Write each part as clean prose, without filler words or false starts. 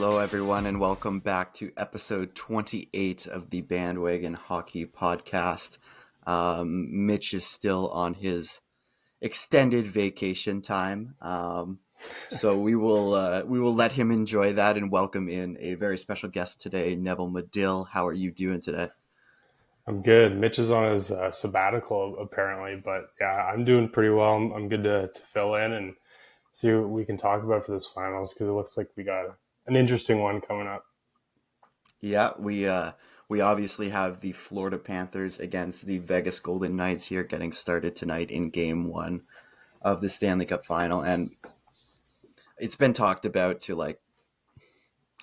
Hello, everyone, and welcome back to episode 28 of the Bandwagon Hockey Podcast. Mitch is still on his extended vacation time, so we will let him enjoy that and welcome in a very special guest today, Neville Madill. How are you doing today? I'm good. Mitch is on his sabbatical apparently, but yeah, I'm doing pretty well. I'm good to fill in and see what we can talk about for this finals because it looks like we got an interesting one coming up. Yeah, we obviously have the Florida Panthers against the Vegas Golden Knights here getting started tonight in Game 1 of the Stanley Cup Final, and it's been talked about to like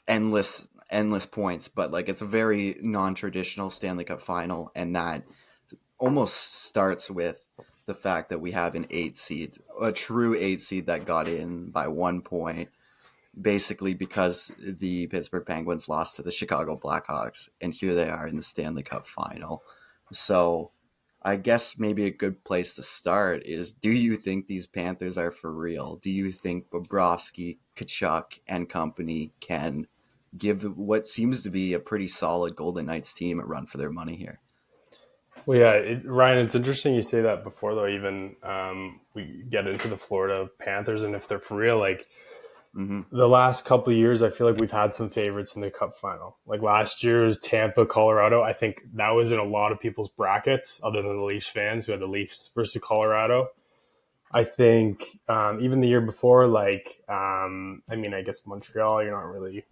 endless points, but like it's a very non-traditional Stanley Cup Final, and that almost starts with the fact that we have an 8 seed, a true 8 seed that got in by 1 point, basically because the Pittsburgh Penguins lost to the Chicago Blackhawks, and here they are in the Stanley Cup Final. So I guess maybe a good place to start is, do you think these Panthers are for real? Do you think Bobrovsky, Tkachuk, and company can give what seems to be a pretty solid Golden Knights team a run for their money here? Well, yeah, Ryan, it's interesting you say that before, though, even we get into the Florida Panthers and if they're for real, like the last couple of years, I feel like we've had some favorites in the Cup Final. Like last year's Tampa, Colorado, I think that was in a lot of people's brackets other than the Leafs fans who had the Leafs versus Colorado. I think even the year before, like, I guess Montreal, you're not really,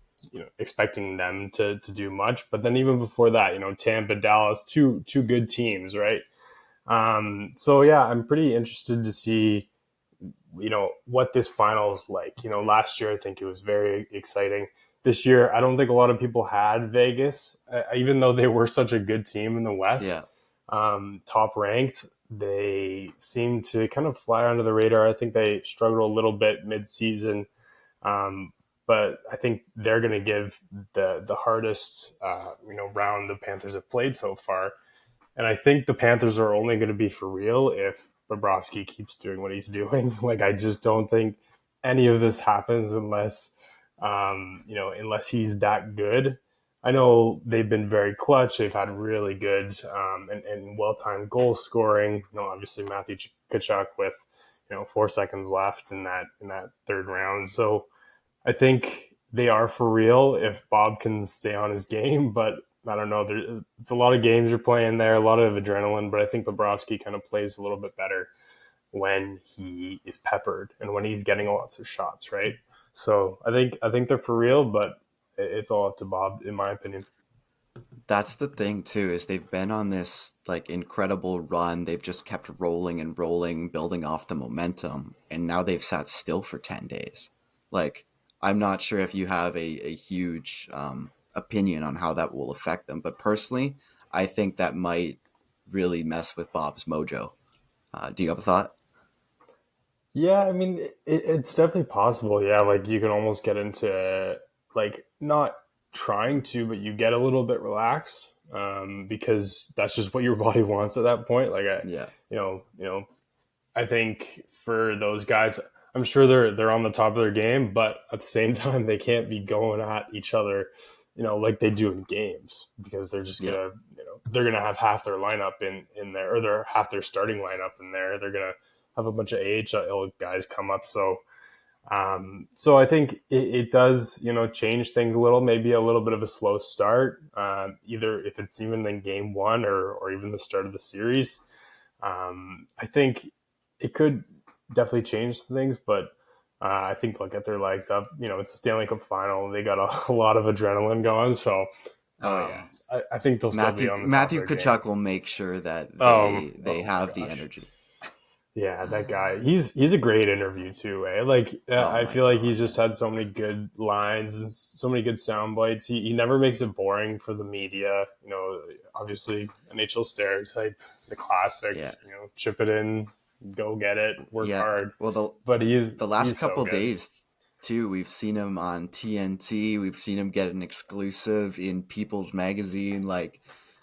expecting them to do much. But then even before that, Tampa, Dallas, two good teams, right? So, yeah, I'm pretty interested to see, what this final is like. Last year, I think it was very exciting. This year, I don't think a lot of people had Vegas, even though they were such a good team in the West, top ranked. They seem to kind of fly under the radar. I think they struggled a little bit mid-season, but I think they're going to give the hardest round the Panthers have played so far. And I think the Panthers are only going to be for real if Bobrovsky keeps doing what he's doing. Like, I just don't think any of this happens unless he's that good. I know they've been very clutch. They've had really good and well-timed goal scoring. Obviously Matthew Tkachuk with 4 seconds left in that third round. So I think they are for real if Bob can stay on his game. But I don't know. It's a lot of games you're playing there, a lot of adrenaline. But I think Bobrovsky kind of plays a little bit better when he is peppered and when he's getting lots of shots, right? So I think they're for real, but it's all up to Bob, in my opinion. That's the thing too, is they've been on this like incredible run. They've just kept rolling and rolling, building off the momentum, and now they've sat still for 10 days. Like, I'm not sure if you have a huge opinion on how that will affect them, but personally, I think that might really mess with Bob's mojo. Do you have a thought? Yeah, I mean, it's definitely possible. Yeah, like you can almost get into like not trying to, but you get a little bit relaxed because that's just what your body wants at that point. Like, I think for those guys, I'm sure they're on the top of their game, but at the same time, they can't be going at each other, like they do in games because they're just gonna, they're gonna have half their lineup in there, or they're half their starting lineup in there. They're gonna have a bunch of AHL guys come up. So I think it does, change things a little, maybe a little bit of a slow start, either if it's even in game 1 or even the start of the series. I think it could definitely change things, but I think they'll get their legs up. It's a Stanley Cup Final. They got a lot of adrenaline going. So I think they'll still be on the Matthew top of their Tkachuk game. will make sure that they have the energy. Yeah, that guy. He's a great interview too, eh? Like I feel like he's just had so many good lines and so many good sound bites. He never makes it boring for the media. Obviously NHL stereotype, the classic. Yeah. Chip it in, go get it, work hard. Well, the last couple days too, we've seen him on TNT. We've seen him get an exclusive in People's Magazine. Like,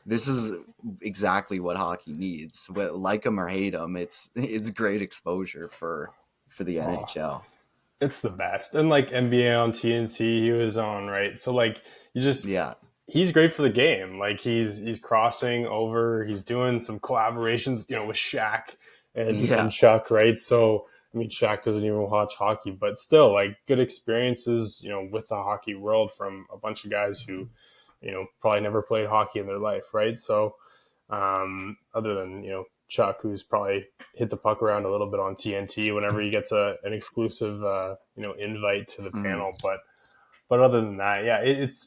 this is exactly what hockey needs. Like him or hate him, it's great exposure for the NHL. It's the best. And like NBA on TNT, he was on, right? So like you just Yeah. he's great for the game. Like he's crossing over, he's doing some collaborations, with Shaq and Yeah. Chuck, right? So I mean Shaq doesn't even watch hockey, but still like good experiences, with the hockey world from a bunch of guys who, probably never played hockey in their life, right? So other than, Chuck, who's probably hit the puck around a little bit on TNT whenever he gets an exclusive, invite to the Mm. panel. But other than that, yeah, it's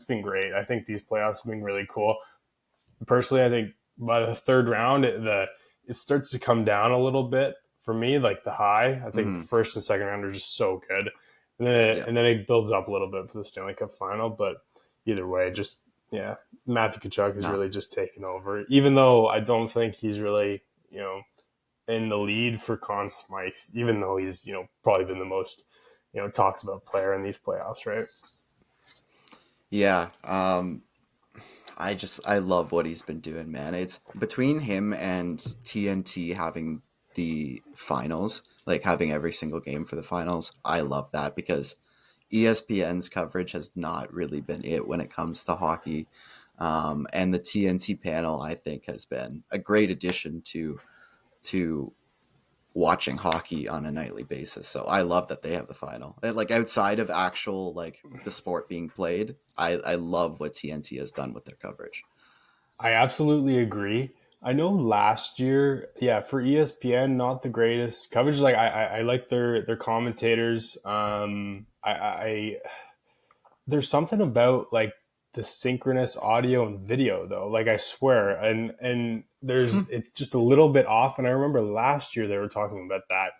been great. I think these playoffs have been really cool. Personally, I think by the third round, it starts to come down a little bit for me, like the high. I think the Mm. first and second round are just so good, Yeah. and then it builds up a little bit for the Stanley Cup Final. But either way, just yeah, Matthew Tkachuk is No. really just taking over. Even though I don't think he's really in the lead for Conn Smythe, even though he's probably been the most talks about player in these playoffs, right? Yeah. I love what he's been doing, man. It's between him and TNT having the finals, like having every single game for the finals. I love that because ESPN's coverage has not really been it when it comes to hockey. And the TNT panel, I think, has been a great addition to watching hockey on a nightly basis. So I love that they have the final. And, like outside of actual like the sport being played, I love what TNT has done with their coverage. I absolutely agree. I know last year, yeah, for ESPN, not the greatest coverage. Like I like their commentators. I there's something about like the synchronous audio and video though. Like I swear, and there's it's just a little bit off. And I remember last year they were talking about that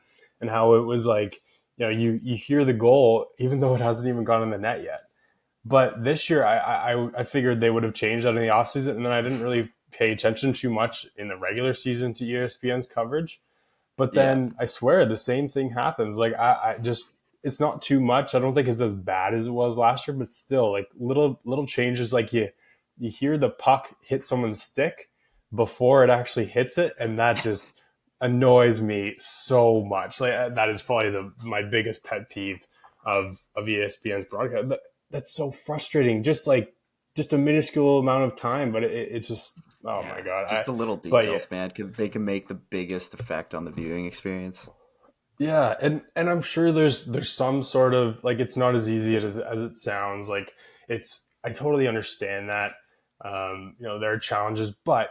and how it was like you hear the goal even though it hasn't even gone in the net yet. But this year, I figured they would have changed that in the offseason, and then I didn't really pay attention too much in the regular season to ESPN's coverage. But Yeah. then I swear the same thing happens. Like I just it's not too much. I don't think it's as bad as it was last year, but still like little changes. Like you hear the puck hit someone's stick before it actually hits it, and that just annoys me so much. Like that is probably my biggest pet peeve of ESPN's broadcast. That's so frustrating. Just a minuscule amount of time, but it's just oh my Yeah. god. Just the little But yeah, details, man, because they can make the biggest effect on the viewing experience. yeah, and I'm sure there's some sort of like it's not as easy as it sounds. Like it's I totally understand that. There are challenges, but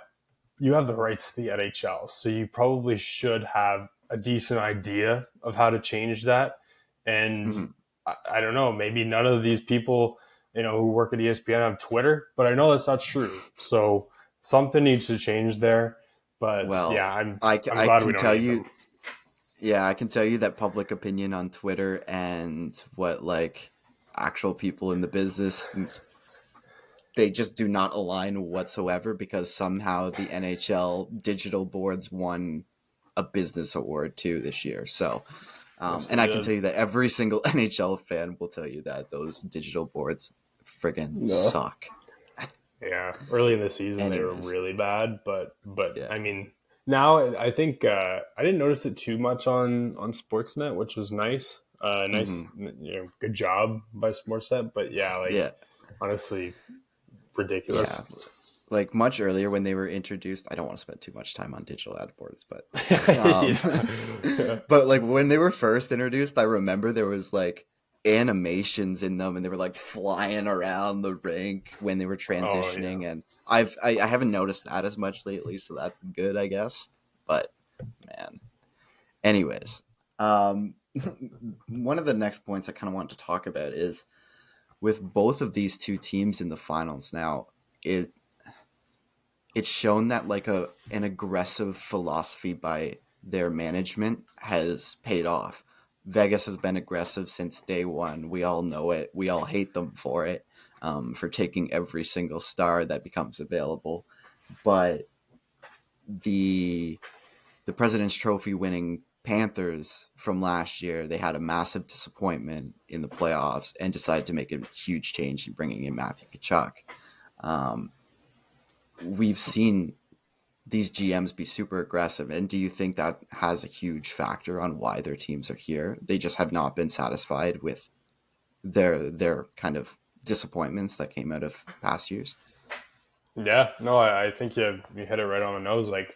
you have the rights to the NHL, so you probably should have a decent idea of how to change that. And Mhm. I don't know, maybe none of these people, who work at ESPN have Twitter, but I know that's not true. So something needs to change there. But Well, yeah, I'm I glad we can don't tell need you, them. yeah, I can tell you that public opinion on Twitter and what like actual people in the business, they just do not align whatsoever because somehow the NHL digital boards won a business award too this year. So, Yes, and they I can did. tell you that every single NHL fan will tell you that those digital boards friggin' No. suck. Yeah, early in the season they were Anyways, really bad, but yeah. I mean now I think I didn't notice it too much on Sportsnet, which was nice. Hmm. Nice, good job by Sportsnet. But yeah, like Yeah. honestly, ridiculous. Yeah. Like much earlier when they were introduced, I don't want to spend too much time on digital ad boards, but um Yeah. but like when they were first introduced, I remember there was like animations in them and they were like flying around the rink when they were Oh yeah. transitioning, and I haven't noticed that as much lately, so that's good, I guess. But man. Anyways, um one of the next points I kind of want to talk about is with both of these two teams in the finals now, it's shown that like an aggressive philosophy by their management has paid off. Vegas has been aggressive since day one. We all know it. We all hate them for taking every single star that becomes available. But the the President's Trophy winning Panthers from last year, they had a massive disappointment in the playoffs and decided to make a huge change in bringing in Matthew Tkachuk. Um, we've seen these GMs be super aggressive? And do you think that has a huge factor on why their teams are here? They just have not been satisfied with their kind of disappointments that came out of past years. Yeah, no, I think you hit it right on the nose. Like,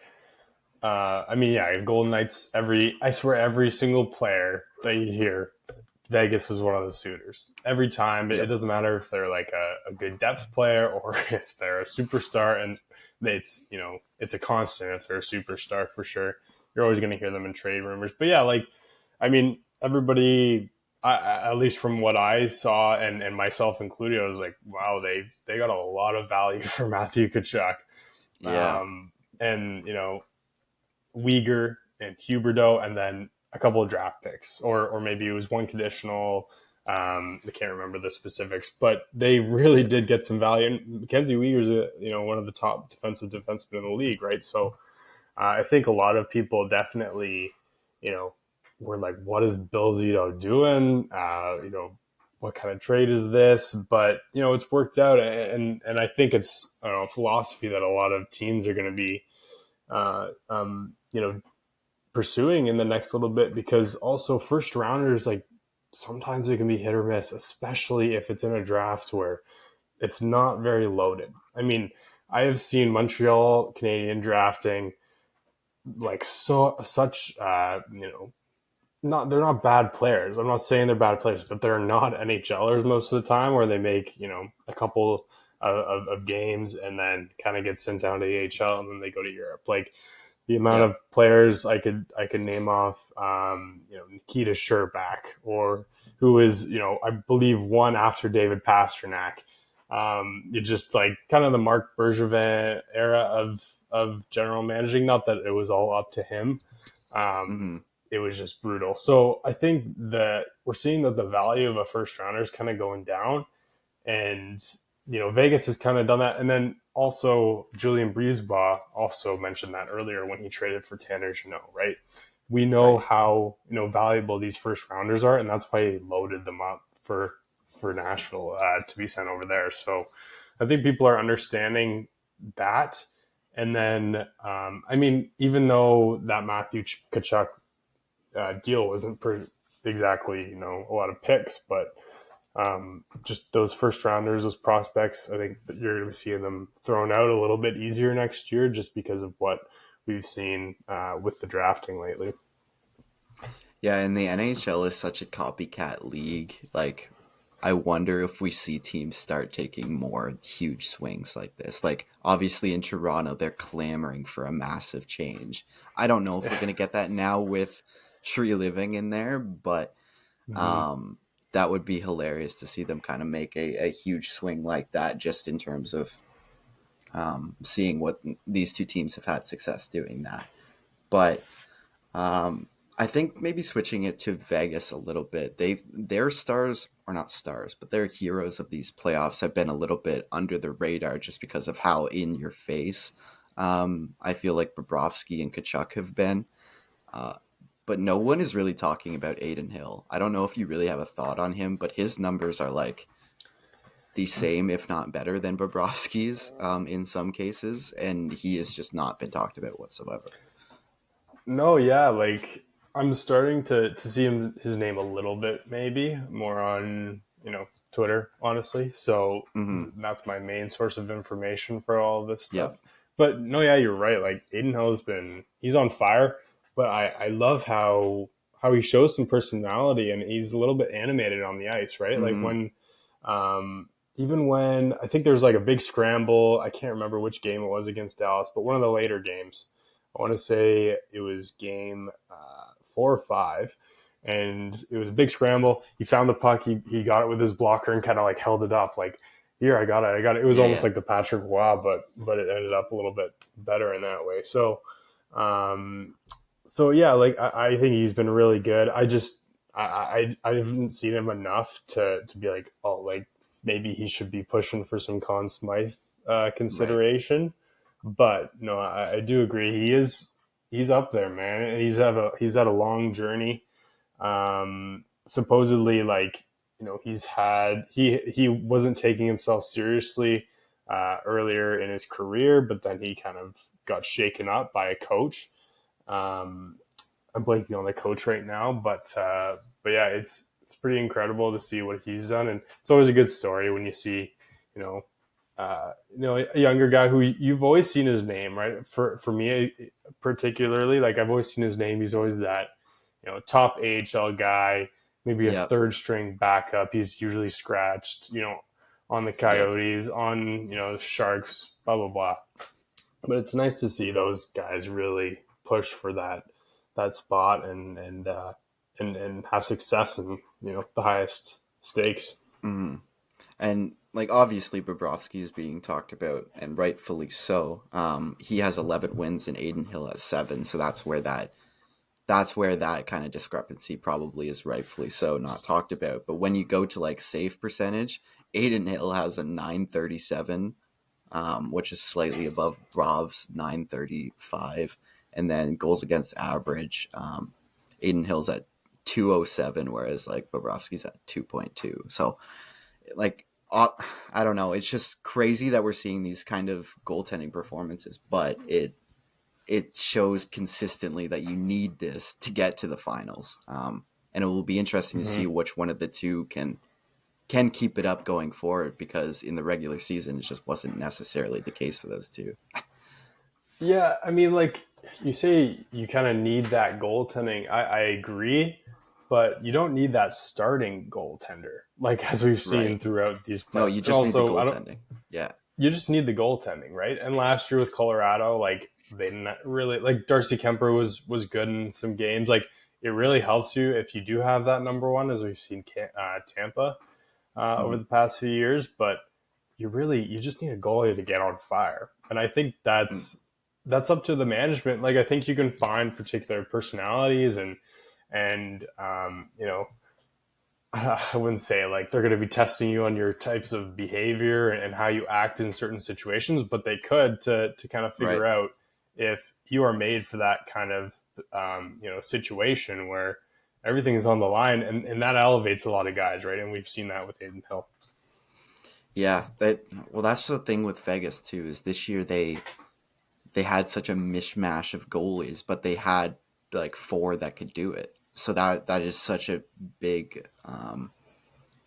I mean, yeah, Golden Knights. I swear, every single player that you hear, Vegas is one of the suitors. Every time, it doesn't matter if they're like a good depth player or if they're a superstar, and it's it's a constant. If they're a superstar, for sure, you're always going to hear them in trade rumors. But yeah, like, I mean, everybody. At least from what I saw, and myself included, I was like, wow, they got a lot of value for Matthew Tkachuk. Yeah. And Uyghur and Huberdeau, and then a couple of draft picks, or maybe it was one conditional. I can't remember the specifics, but they really did get some value. And Mackenzie Uyghur's one of the top defensemen in the league, right? So I think a lot of people definitely, were like, what is Bill Zito doing? What kind of trade is this? But, it's worked out. And I think it's a philosophy that a lot of teams are going to be, pursuing in the next little bit, because also first rounders, like, sometimes they can be hit or miss, especially if it's in a draft where it's not very loaded. I mean, I have seen Montreal Canadian drafting like such they're not bad players. I'm not saying they're bad players, but they're not NHLers most of the time, where they make a couple of games and then kind of get sent down to the AHL and then they go to Europe. Like, the amount of players I could name off, Nikita Sherbak, or who is I believe one after David Pastrnak. You just like kind of the Marc Bergevin era of general managing. Not that it was all up to him. It was just brutal. So I think that we're seeing that the value of a first rounder is kind of going down, and Vegas has kind of done that. And then also Julian Brisebois also mentioned that earlier when he traded for Tanner Jeannot, right? We know how valuable these first rounders are, and that's why he loaded them up for Nashville to be sent over there. So I think people are understanding that. And then, I mean, even though that Matthew Tkachuk deal wasn't exactly, a lot of picks, but just those first rounders, those prospects, I think that you're going to be seeing them thrown out a little bit easier next year, just because of what we've seen with the drafting lately. Yeah, and the NHL is such a copycat league. Like, I wonder if we see teams start taking more huge swings like this. Like, obviously in Toronto, they're clamoring for a massive change. I don't know if we're going to get that now with Tree Living in there, but that would be hilarious to see them kind of make a huge swing like that, just in terms of seeing what these two teams have had success doing that. But I think maybe switching it to Vegas a little bit. Their stars, or not stars, but their heroes of these playoffs have been a little bit under the radar just because of how in your face I feel like Bobrovsky and Tkachuk have been. But no one is really talking about Adin Hill. I don't know if you really have a thought on him, but his numbers are like the same, if not better, than Bobrovsky's in some cases, and he has just not been talked about whatsoever. No, yeah, like, I'm starting to see his name a little bit, maybe more on Twitter, honestly. So that's my main source of information for all of this stuff. Yep. But no, yeah, you're right. Like, Adin Hill he's on fire, but I love how he shows some personality, and he's a little bit animated on the ice, right? Like, when even when I think there's like a big scramble, I can't remember which game it was against Dallas, but one of the later games. I want to say it was game 4 or 5, and it was a big scramble. He found the puck. He got it with his blocker and kind of like held it up, like, here, I got it. It was almost like the Patrick Roy, but it ended up a little bit better in that way. So, yeah, like, I think he's been really good. I haven't seen him enough to be like, oh, like, maybe he should be pushing for some Conn Smythe consideration. Right. But no, I do agree. He's up there, man. And he's had a long journey. Supposedly, like, he wasn't taking himself seriously earlier in his career, but then he kind of got shaken up by a coach. I'm blanking on the coach right now, but yeah, it's pretty incredible to see what he's done, and it's always a good story when you see, a younger guy who you've always seen his name, right? For me particularly, like I've always seen his name. He's always that, top AHL guy, maybe a third string backup. He's usually scratched, on the Coyotes, on the Sharks, blah blah blah. But it's nice to see those guys really push for that spot and have success in the highest stakes. Mm-hmm. And like obviously Bobrovsky is being talked about, and rightfully so. He has 11 wins and Adin Hill has 7, so that's where that kind of discrepancy probably is rightfully so not talked about. But when you go to like save percentage, Adin Hill has a 937, which is slightly above Brov's 935. And then goals against average, Adin Hill's at 207, whereas like Bobrovsky's at 2.2. So like, I don't know. It's just crazy that we're seeing these kind of goaltending performances, but it shows consistently that you need this to get to the finals. And it will be interesting to see which one of the two can keep it up going forward, because in the regular season, it just wasn't necessarily the case for those two. Yeah, I mean, like you say, you kind of need that goaltending. I agree, but you don't need that starting goaltender, like as we've seen throughout these playoffs. No, you just need the goaltending. Yeah. You just need the goaltending, right? And last year with Colorado, like they didn't really, like Darcy Kemper was good in some games. Like it really helps you if you do have that number one, as we've seen Tampa over the past few years. But you just need a goalie to get on fire, and I think that's up to the management. Like I think you can find particular personalities and I wouldn't say like they're going to be testing you on your types of behavior and how you act in certain situations, but they could to kind of figure out if you are made for that kind of situation where everything is on the line, and that elevates a lot of guys, right? And we've seen that with Adin Hill. Yeah, that's the thing with Vegas too. Is this year they had such a mishmash of goalies, but they had like 4 that could do it. So that is such a big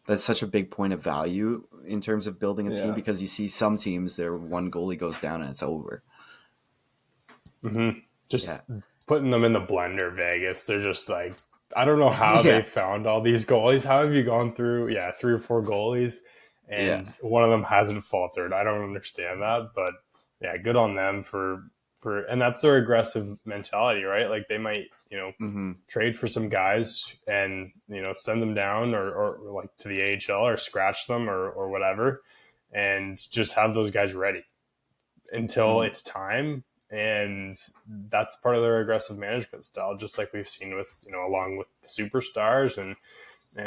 that's such a big point of value in terms of building a team, because you see some teams, their one goalie goes down and it's over. Just putting them in the blender, Vegas. They're just like, I don't know how they found all these goalies. How have you gone through 3 or 4 goalies and one of them hasn't faltered? I don't understand that, but yeah, good on them for and that's their aggressive mentality, right? Like they might, trade for some guys and, send them down or like to the AHL or scratch them or whatever, and just have those guys ready until it's time. And that's part of their aggressive management style, just like we've seen with, along with the superstars and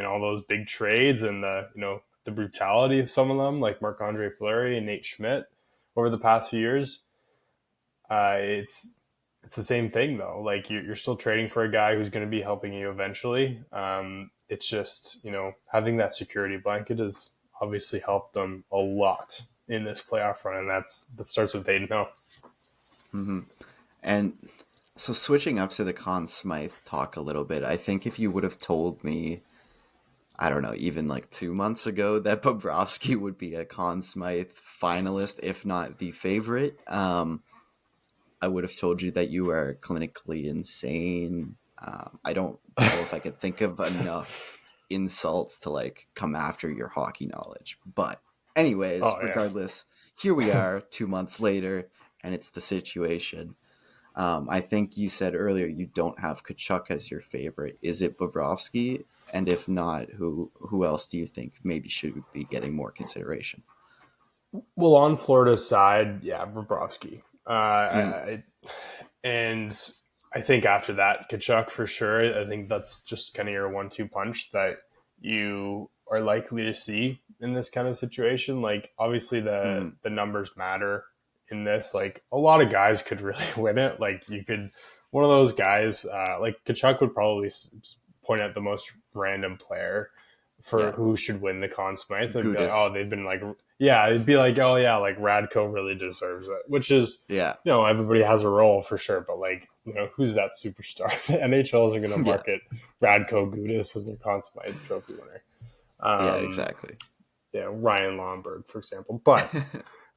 all those big trades and the brutality of some of them, like Marc-Andre Fleury and Nate Schmidt over the past few years. It's the same thing though. Like you're still trading for a guy who's going to be helping you eventually. It's just, having that security blanket has obviously helped them a lot in this playoff run. And that starts with Adin Hill. And so switching up to the Conn Smythe talk a little bit, I think if you would have told me, I don't know, even like 2 months ago that Bobrovsky would be a Conn Smythe finalist, if not the favorite, I would have told you that you are clinically insane. I don't know if I could think of enough insults to like come after your hockey knowledge. But anyways, regardless, here we are 2 months later, and it's the situation. I think you said earlier you don't have Tkachuk as your favorite. Is it Bobrovsky? And if not, who else do you think maybe should be getting more consideration? Well, on Florida's side, Bobrovsky. And I think after that, Tkachuk for sure. I think that's just kind of your 1-2 punch that you are likely to see in this kind of situation. Like obviously the numbers matter in this. Like a lot of guys could really win it. Like you could, one of those guys, like Tkachuk would probably point at the most random player for who should win the Conn Smythe. It'd be like, Gudis. they've been like, it'd be like, like Radko really deserves it, which is, everybody has a role for sure, but like, who's that superstar? The NHL isn't going to market Radko Gudis as their Conn Smythe trophy winner. Exactly. Yeah, Ryan Lomberg, for example. But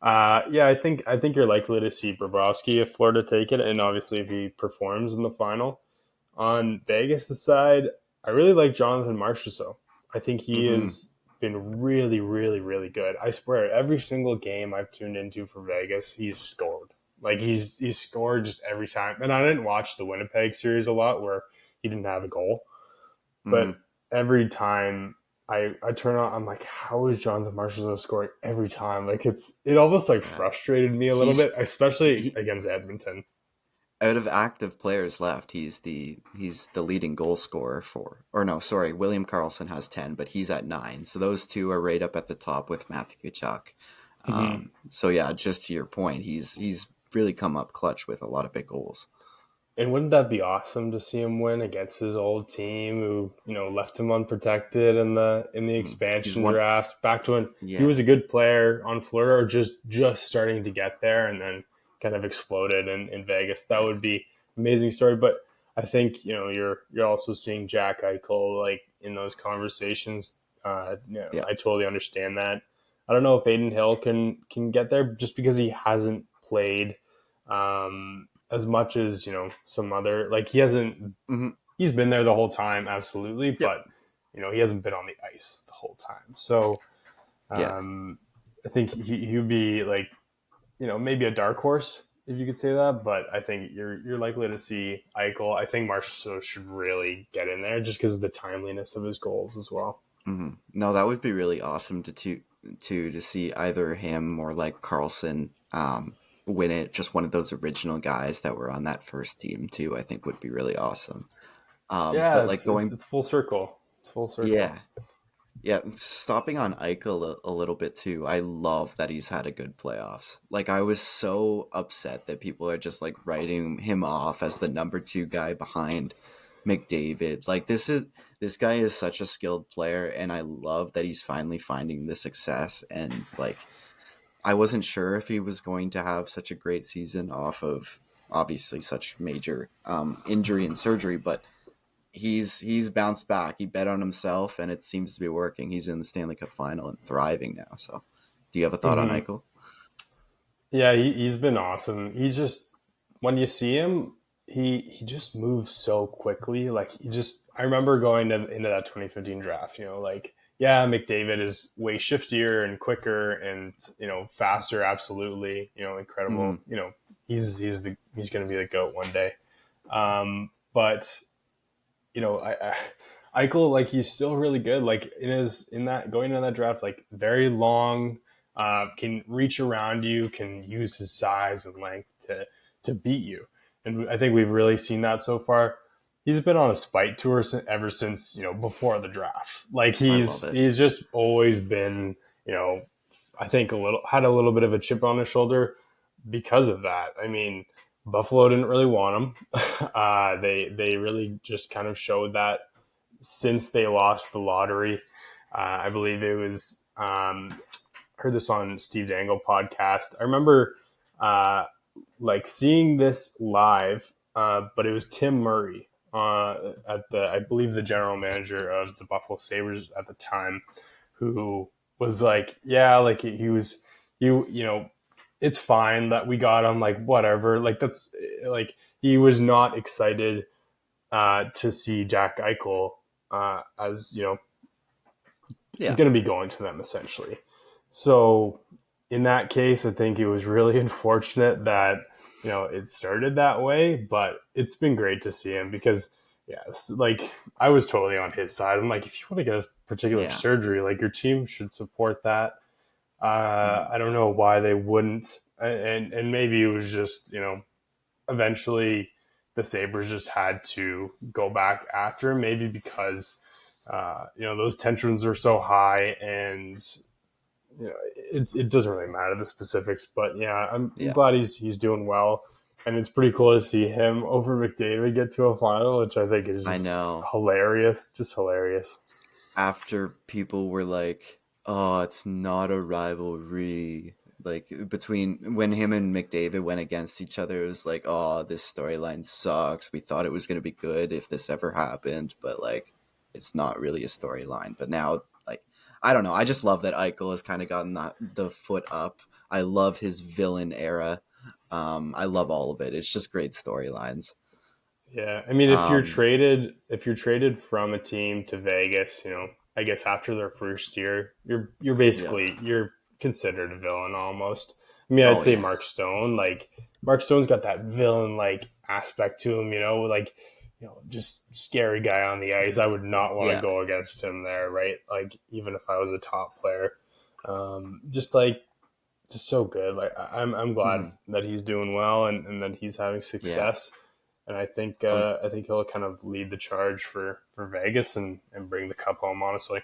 I think you're likely to see Bobrovsky if Florida take it, and obviously if he performs in the final. On Vegas' side, I really like Jonathan Marchessault. I think he has been really, really, really good. I swear, every single game I've tuned into for Vegas, he's scored. Like he's scored just every time. And I didn't watch the Winnipeg series a lot where he didn't have a goal, but every time I turn on, I'm like, how is Jonathan Marchessault scoring every time? Like it almost like frustrated me a little bit, especially against Edmonton. Out of active players left, he's the leading goal scorer William Karlsson has 10, but he's at 9. So those two are right up at the top with Matthew Tkachuk. So yeah, just to your point, he's really come up clutch with a lot of big goals. And wouldn't that be awesome to see him win against his old team who, left him unprotected in the expansion draft back to when he was a good player on Florida or just starting to get there and then kind of exploded in Vegas. That would be an amazing story. But I think, you're also seeing Jack Eichel like in those conversations. I totally understand that. I don't know if Adin Hill can get there just because he hasn't played as much as some other, like he hasn't he's been there the whole time, absolutely, but he hasn't been on the ice the whole time. So I think he would be like maybe a dark horse if you could say that, but I think you're likely to see Eichel. I think Marchessault should really get in there just because of the timeliness of his goals as well. No, that would be really awesome to see either him or like Karlsson win it. Just one of those original guys that were on that first team too, I think would be really awesome. But like it's full circle. It's full circle. Yeah. Stopping on Eichel a little bit too. I love that he's had a good playoffs. Like I was so upset that people are just like writing him off as the number 2 guy behind McDavid. Like this guy is such a skilled player, and I love that he's finally finding the success. And like, I wasn't sure if he was going to have such a great season off of obviously such major injury and surgery, but he's bounced back. He bet on himself, and it seems to be working. He's in the Stanley Cup Final and thriving now. So, do you have a thought on Eichel? Yeah, he's been awesome. He's just, when you see him, he just moves so quickly. Like I remember going into that 2015 draft. McDavid is way shiftier and quicker and faster. Absolutely, incredible. He's going to be the GOAT one day. But Eichel, like he's still really good. Like in that going into that draft, like very long, can reach around you, can use his size and length to beat you. And I think we've really seen that so far. He's been on a spite tour ever since before the draft. Like he's just always been I think had a little bit of a chip on his shoulder because of that. I mean, Buffalo didn't really want him. They really just kind of showed that since they lost the lottery. I believe it was heard this on Steve Dangle podcast. I remember like seeing this live, but it was Tim Murray I believe the general manager of the Buffalo Sabres at the time, who was like, it's fine that we got him, like whatever. Like that's like he was not excited to see Jack Eichel as going to be going to them essentially. So in that case, I think it was really unfortunate that it started that way, but it's been great to see him because like I was totally on his side. I'm like, if you want to get a particular surgery, like your team should support that. I don't know why they wouldn't, and maybe it was just eventually the Sabres just had to go back after him, maybe because those tensions are so high, and it doesn't really matter the specifics, but I'm glad he's doing well, and it's pretty cool to see him over McDavid get to a final, which I think is just hilarious, just hilarious. after people were like, "Oh, it's not a rivalry." Like between when him and McDavid went against each other, it was like, "Oh, this storyline sucks. We thought it was going to be good if this ever happened, but like, it's not really a storyline." But now, like, I don't know. I just love that Eichel has kind of gotten the foot up. I love his villain era. I love all of it. It's just great storylines. Yeah, I mean, Um, if you're traded from a team to Vegas, I guess after their first year, you're yeah. basically you're considered a villain almost. I mean, I'd Oh say yeah. Mark Stone, like Mark Stone's got that villain like aspect to him, like just scary guy on the ice. I would not want to Yeah. go against him there, right? Like even if I was a top player, just so good. Like I'm glad Mhm. that he's doing well and that he's having Yeah. success. And I was I think he'll kind of lead the charge for Vegas and bring the cup home. Honestly,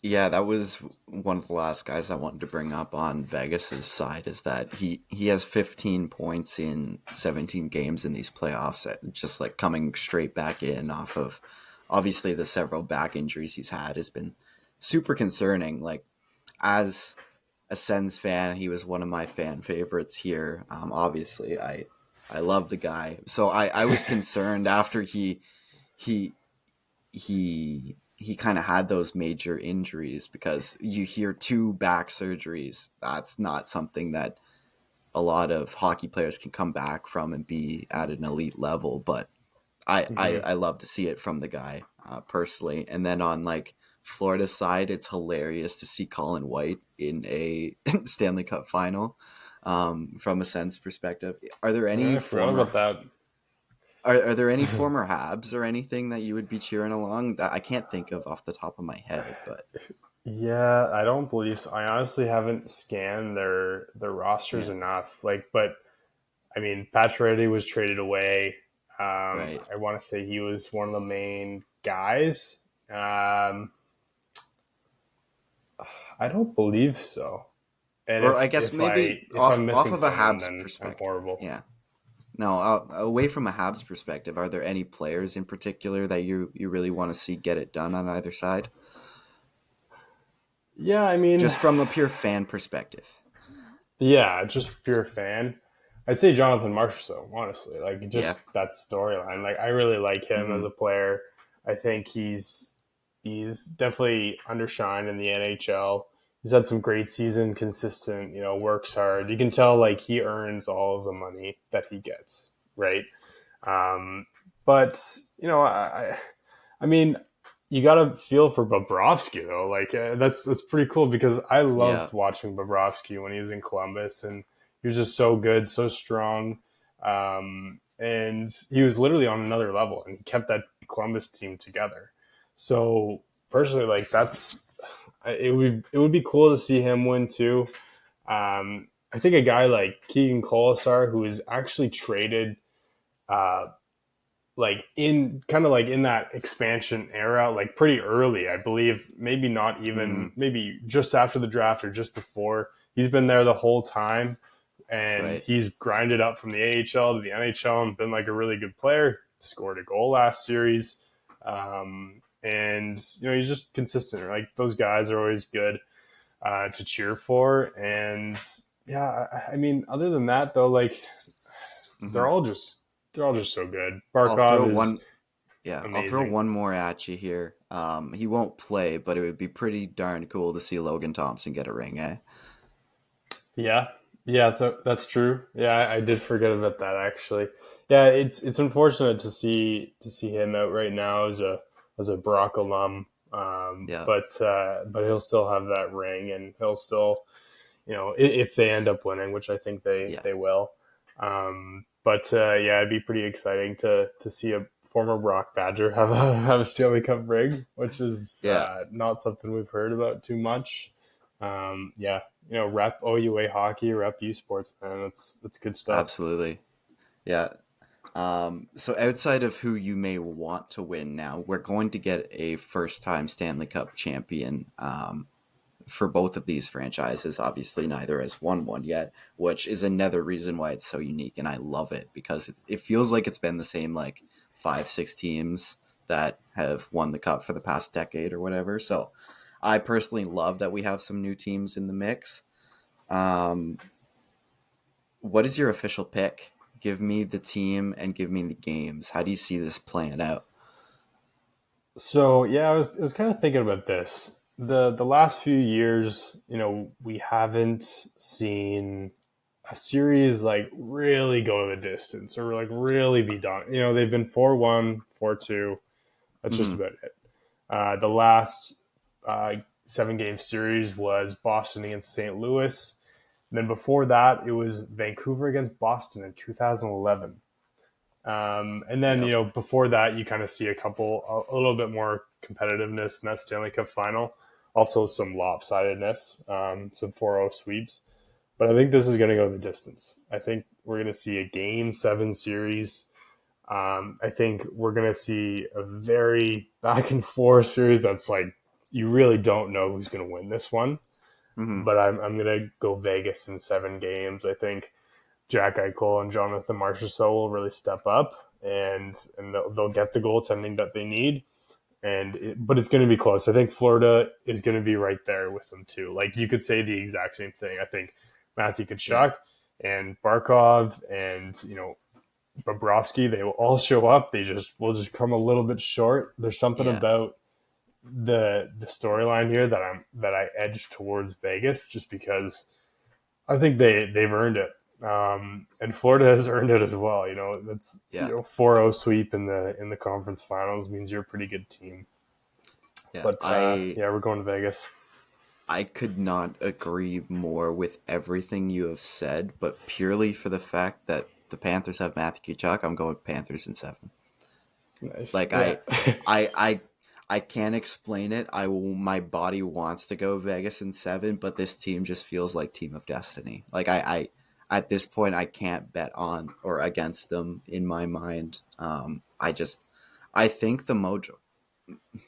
Yeah, that was one of the last guys I wanted to bring up on Vegas's side is that he has 15 points in 17 games in these playoffs, just like coming straight back in off of obviously the several back injuries he's had has been super concerning. Like as a Sens fan, he was one of my fan favorites here. Obviously, I love the guy, so I was concerned after he he kind of had those major injuries because you hear 2 back surgeries. That's not something that a lot of hockey players can come back from and be at an elite level. But mm-hmm. I love to see it from the guy personally. And then on like Florida side, it's hilarious to see Colin White in a Stanley Cup final. From a sense perspective, are there any I forgot about former that. are there any former Habs or anything that you would be cheering along? That I can't think of off the top of my head, but Yeah, I don't believe so. I honestly haven't scanned their rosters yeah, enough. Like, but I mean, Pacioretty was traded away. right. I want to say he was one of the main guys. I don't believe so. And Or I guess maybe if I'm off missing of a someone, Habs then I'm perspective. horrible. Yeah. No, away from a Habs perspective, are there any players in particular that you really want to see get it done on either side? Yeah, I mean, Just from a pure fan perspective. yeah, just pure fan. I'd say Jonathan Marchessault, honestly. Like Yeah. just that storyline. Like I really like him as Mm-hmm. a player. I think he's definitely undershined in the NHL. He's had some great season, consistent, works hard. You can tell like he earns all of the money that he gets, right? Um, but I mean, you got to feel for Bobrovsky though. Like that's pretty cool because I Yeah. loved watching Bobrovsky when he was in Columbus, and he was just so good, so strong, and he was literally on another level, and he kept that Columbus team together. So personally, like it would be cool to see him win too. I think a guy like Keegan Colasar, who is actually traded uh, like in kind of like in that expansion era, like pretty early, I believe, maybe not Mm-hmm. even maybe just after the draft or just before. He's been there the whole time and Right. he's grinded up from the AHL to the NHL and been like a really good player. Scored a goal last series. And he's just consistent. Like those guys are always good to cheer for. And yeah, I mean, other than that though, like Mm-hmm. they're all just so good. I'll throw Barkov is one. Yeah, I'll throw amazing. one more at you here. He won't play, but it would be pretty darn cool to see Logan Thompson get a ring, eh? Yeah, yeah, that's true. Yeah, I did forget about that actually. Yeah, it's unfortunate to see him out right now as a Brock alum. Yeah, But he'll still have that ring, and he'll still if they end up winning, which I think yeah, they will. Yeah, it'd be pretty exciting to see a former Brock Badger have a Stanley Cup ring, which is yeah, not something we've heard about too much. Yeah, rep OUA hockey, rep U Sports, man. That's good stuff. absolutely. Yeah. So outside of who you may want to win now, we're going to get a first-time Stanley Cup champion for both of these franchises. Obviously, neither has won one yet, which is another reason why it's so unique, and I love it because it feels like it's been the same like 5, 6 teams that have won the cup for the past decade or whatever. So I personally love that we have some new teams in the mix. What is your official pick? Give me the team and give me the games. How do you see this playing out? So yeah, I was kind of thinking about this. The last few years, we haven't seen a series like really go the distance or like really be done. They've been 4-1, 4-2. That's just about it. The last 7-game series was Boston against St. Louis. And then before that, it was Vancouver against Boston in 2011. And then, before that, you kind of see a little bit more competitiveness in that Stanley Cup Final. Also some lopsidedness, some 4-0 sweeps. But I think this is going to go the distance. I think we're going to see a Game 7 series. I think we're going to see a very back-and-forth series that's like you really don't know who's going to win this one. Mm-hmm. But I'm going to go Vegas in 7 games. I think Jack Eichel and Jonathan Marchessault will really step up, and they'll get the goaltending that they need. But it's going to be close. I think Florida is going to be right there with them too. Like you could say the exact same thing. I think Matthew Tkachuk and Barkov and Bobrovsky, they will all show up. They will just come a little bit short. There's something about the storyline here that I edge towards Vegas just because I think they've earned it. And Florida has earned it as well. That's 4-0 sweep in the conference finals means you're a pretty good team. Yeah, but we're going to Vegas. I could not agree more with everything you have said, but purely for the fact that the Panthers have Matthew Tkachuk, I'm going Panthers in 7. Nice. Like I can't explain it. My body wants to go Vegas in 7, but this team just feels like Team of Destiny. Like I at this point I can't bet on or against them in my mind. I think the mojo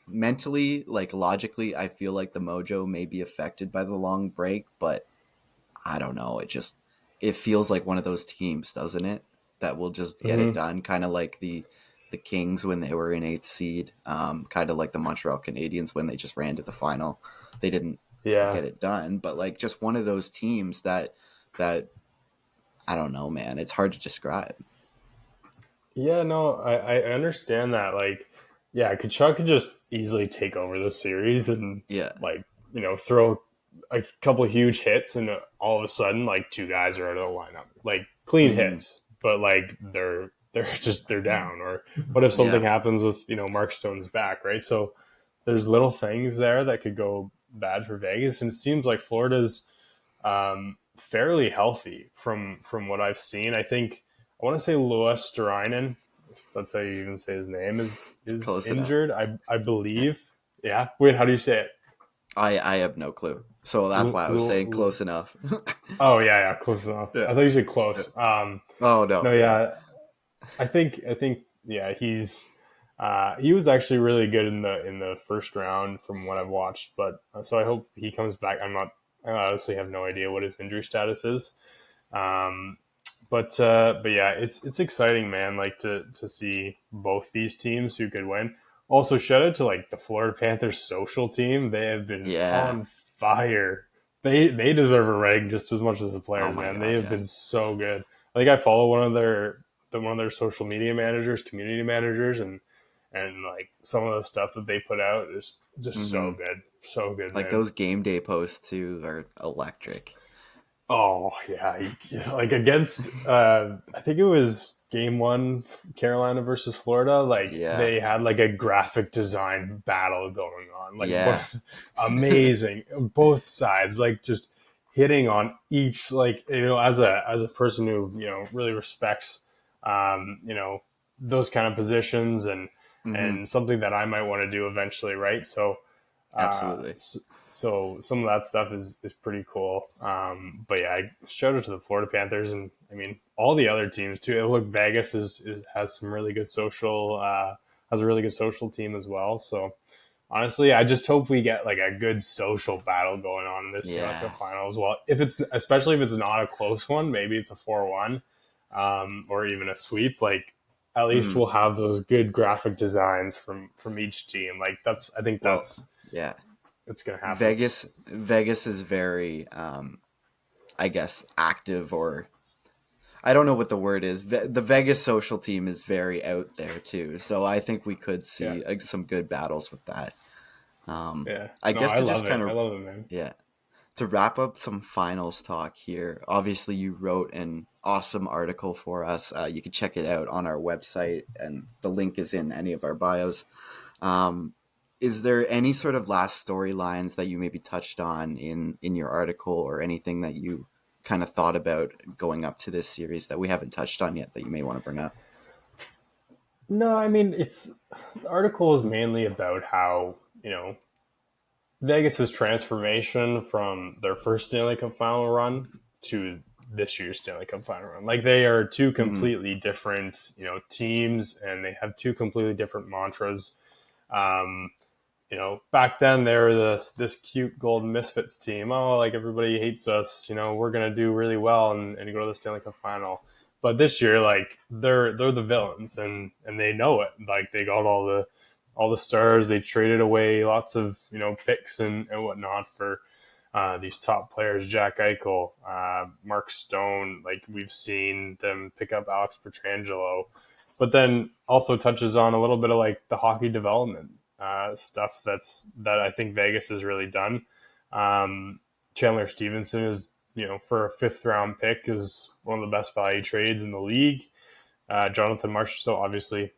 mentally, like logically, I feel like the mojo may be affected by the long break, but I don't know. It feels like one of those teams, doesn't it? That will just get it done, kind of like the Kings when they were in 8th seed, kind of like the Montreal Canadiens when they just ran to the final. They didn't get it done, but like just one of those teams that I don't know, man. It's hard to describe. Yeah, no, I understand that. Like, yeah, Kachuk could just easily take over the series and throw a couple of huge hits, and all of a sudden, like 2 guys are out of the lineup, like clean hits, but like they're down. Or what if something happens with Mark Stone's back, right? So there's little things there that could go bad for Vegas, and it seems like Florida's fairly healthy from what I've seen. I want to say Louis Sterainen, if that's how you even say his name, is close injured. I believe. Yeah. Wait, how do you say it? I have no clue. So that's why I was saying close enough. Oh yeah, close enough. Yeah. I thought you said close. Oh no. No, yeah. I think he's he was actually really good in the first round from what I've watched, but so I hope he comes back. I honestly have no idea what his injury status is. But yeah, it's exciting, man. Like to see both these teams who could win. Also, shout out to like the Florida Panthers social team. They have been on fire. They deserve a rag just as much as the players, man. They have been so good. I think I follow one of their social media managers, community managers, and like some of the stuff that they put out is just so good. Like those game day posts too are electric. Oh yeah, like against I think it was Game 1, Carolina versus Florida. Like they had like a graphic design battle going on. Like amazing, both sides. Like just hitting on each. Like as a person who really respects those kind of positions and something that I might want to do eventually, right? So absolutely. So some of that stuff is pretty cool. But yeah, I showed it to the Florida Panthers, and I mean all the other teams too. Look, Vegas has some really good social has a really good social team as well. So honestly, I just hope we get like a good social battle going on in this Stanley Cup Final as well. Especially if it's not a close one, maybe it's a 4-1 or even a sweep. Like at least we'll have those good graphic designs from each team. Like I think that's it's gonna happen. Vegas is very I guess active, or I don't know what the word is. The Vegas social team is very out there too, so I think we could see some good battles with that. I love it, man. Yeah. To wrap up some finals talk here, obviously you wrote an awesome article for us. You can check it out on our website, and the link is in any of our bios. Is there any sort of last storylines that you maybe touched on in your article, or anything that you kind of thought about going up to this series that we haven't touched on yet that you may want to bring up? No, I mean, the article is mainly about how, Vegas's transformation from their first Stanley Cup Final run to this year's Stanley Cup Final run. Like, they are two completely different, teams, and they have two completely different mantras. Back then they were this cute Golden Misfits team. Oh, like, everybody hates us. We're gonna do really well and go to the Stanley Cup Final. But this year, like, they're the villains, and they know it. Like, they got all the stars. They traded away lots of picks and whatnot for these top players, Jack Eichel, Mark Stone. Like, we've seen them pick up Alex Pietrangelo, but then also touches on a little bit of like the hockey development stuff that I think Vegas has really done. Chandler Stevenson is, for a 5th round pick, is one of the best value trades in the league. Jonathan Marchessault, obviously,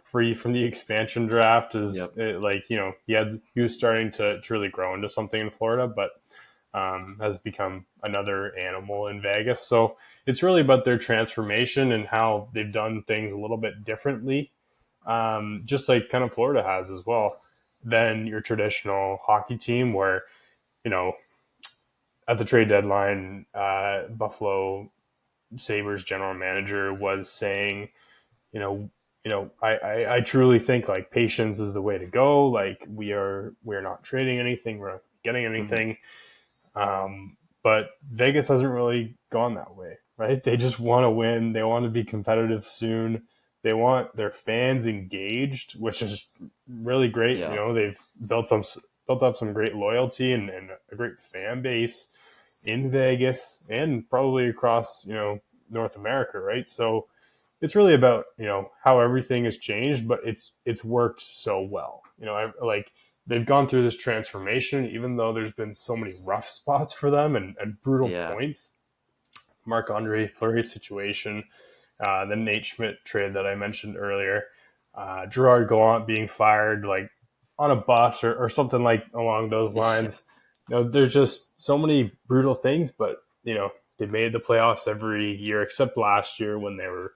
free from the expansion draft, is he was starting to really grow into something in Florida, but has become another animal in Vegas. So it's really about their transformation and how they've done things a little bit differently, just like kind of Florida has as well, than your traditional hockey team where, at the trade deadline, Buffalo Sabres general manager was saying, I truly think like patience is the way to go. Like, we're not trading anything, we're not getting anything. But Vegas hasn't really gone that way, right? They just want to win. They want to be competitive soon. They want their fans engaged, which is really great. Yeah. They've built up some great loyalty and a great fan base in Vegas and probably across, North America, right? So it's really about, how everything has changed, but it's worked so well. They've gone through this transformation, even though there's been so many rough spots for them and brutal points. Marc-Andre Fleury's situation, the Nate Schmidt trade that I mentioned earlier, Gerard Gallant being fired like on a bus or something like along those lines. There's just so many brutal things, but they made the playoffs every year except last year when they were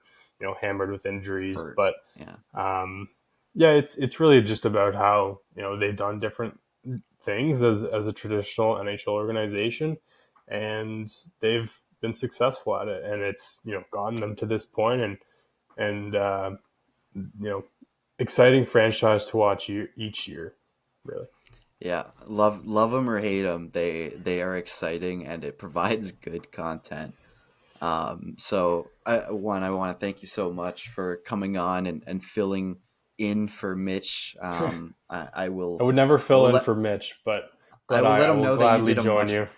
hammered with injuries. But it's really just about how they've done different things as a traditional NHL organization, and they've been successful at it, and it's gotten them to this point, and exciting franchise to watch each year, really. Yeah, love them or hate them, they are exciting, and it provides good content. So I want to thank you so much for coming on and filling in for Mitch. I would never fill in for Mitch, but I will let him know that you did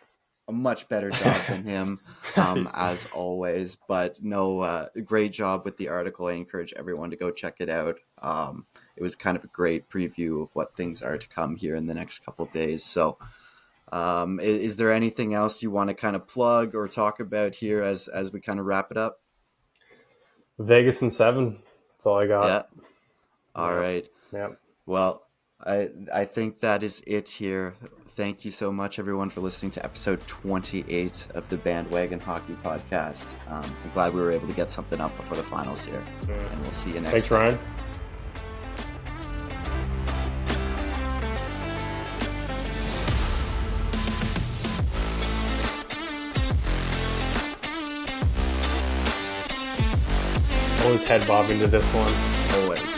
a much better job than him, as always. But no, great job with the article. I encourage everyone to go check it out. It was kind of a great preview of what things are to come here in the next couple of days. So is there anything else you want to kind of plug or talk about here as we kind of wrap it up? Vegas in 7. That's all I got. Yeah. All right. Yeah. Well, I think that is it here. Thank you so much, everyone, for listening to episode 28 of the Bandwagon Hockey Podcast. I'm glad we were able to get something up before the finals here. And we'll see you next Thanks, time. Ryan. Always head bobbing to this one. Always.